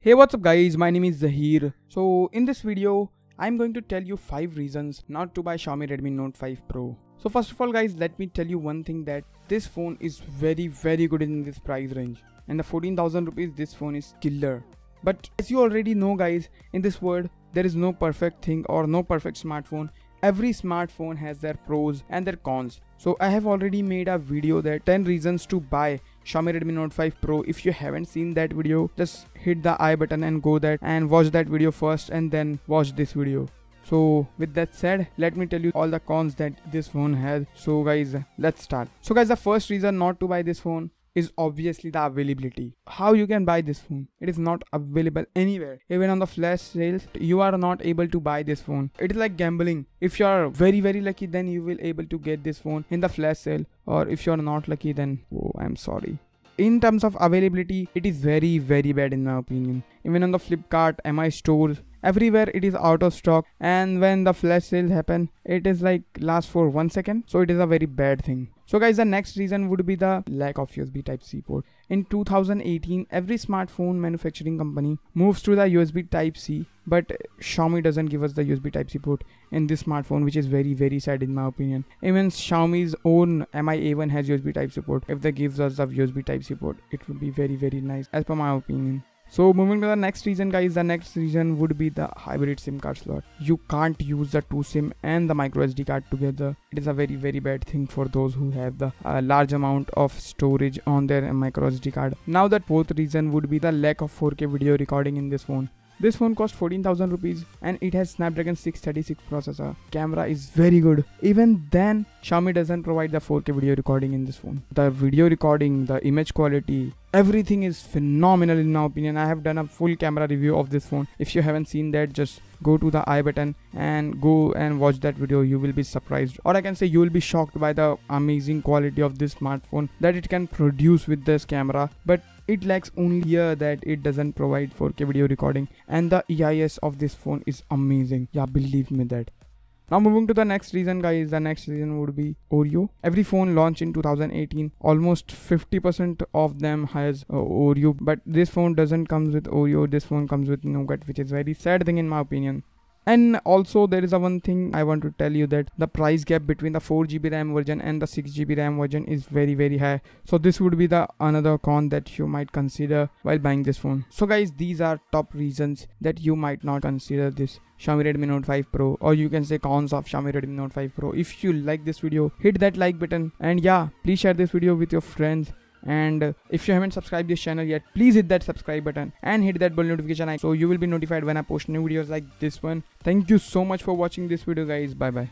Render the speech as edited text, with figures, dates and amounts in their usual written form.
Hey, what's up guys, my name is Zahir. So in this video, I'm going to tell you 5 reasons not to buy Xiaomi Redmi Note 5 Pro. So first of all guys, let me tell you one thing, that this phone is very good in this price range. And the 14,000 rupees, this phone is killer. But as you already know guys, in this world, there is no perfect thing or no perfect smartphone. Every smartphone has their pros and their cons. So I have already made a video that 10 reasons to buy Xiaomi Redmi Note 5 Pro. If you haven't seen that video, just hit the I button and go that and watch that video first and then watch this video. So with that said, let me tell you all the cons that this phone has. So guys, let's start. So guys, the first reason not to buy this phone is obviously the availability. How you can buy this phone? It is not available anywhere. Even on the flash sales, you are not able to buy this phone. It is like gambling. If you are very lucky, then you will able to get this phone in the flash sale, or if you are not lucky, then oh, I'm sorry. In terms of availability, it is very bad in my opinion. Even on the Flipkart, MI stores, everywhere it is out of stock, and when the flash sales happen, it is like last for 1 second. So it is a very bad thing. So guys, the next reason would be the lack of USB Type-C port. In 2018, every smartphone manufacturing company moves to the USB Type-C, but Xiaomi doesn't give us the USB Type-C port in this smartphone, which is very sad in my opinion. Even Xiaomi's own Mi A1 has USB Type-C port. If they gives us the USB Type-C port, it would be very nice as per my opinion. So moving to the next reason guys, the next reason would be the hybrid SIM card slot. You can't use the 2 SIM and the micro SD card together. It is a very bad thing for those who have the large amount of storage on their micro SD card. Now the fourth reason would be the lack of 4K video recording in this phone. This phone costs 14,000 rupees and it has Snapdragon 636 processor. Camera is very good. Even then, Xiaomi doesn't provide the 4K video recording in this phone. The video recording, the image quality, everything is phenomenal in my opinion. I have done a full camera review of this phone. If you haven't seen that, just go to the I button and go and watch that video. You will be surprised, or I can say you will be shocked by the amazing quality of this smartphone that it can produce with this camera. But it lacks only here that it doesn't provide 4K video recording, and the EIS of this phone is amazing. Yeah, believe me that. Now moving to the next reason guys, the next reason would be Oreo. Every phone launched in 2018, almost 50% of them has Oreo, but this phone doesn't comes with Oreo. This phone comes with nougat, which is very sad thing in my opinion. And also there is a one thing I want to tell you, that the price gap between the 4GB RAM version and the 6GB RAM version is very high. So this would be the another con that you might consider while buying this phone. So guys, these are top reasons that you might not consider this Xiaomi Redmi Note 5 Pro, or you can say cons of Xiaomi Redmi Note 5 Pro. If you like this video, hit that like button, and yeah, please share this video with your friends. And if you haven't subscribed this channel yet, please hit that subscribe button and hit that bell notification icon so you will be notified when I post new videos like this one. Thank you so much for watching this video guys. Bye bye.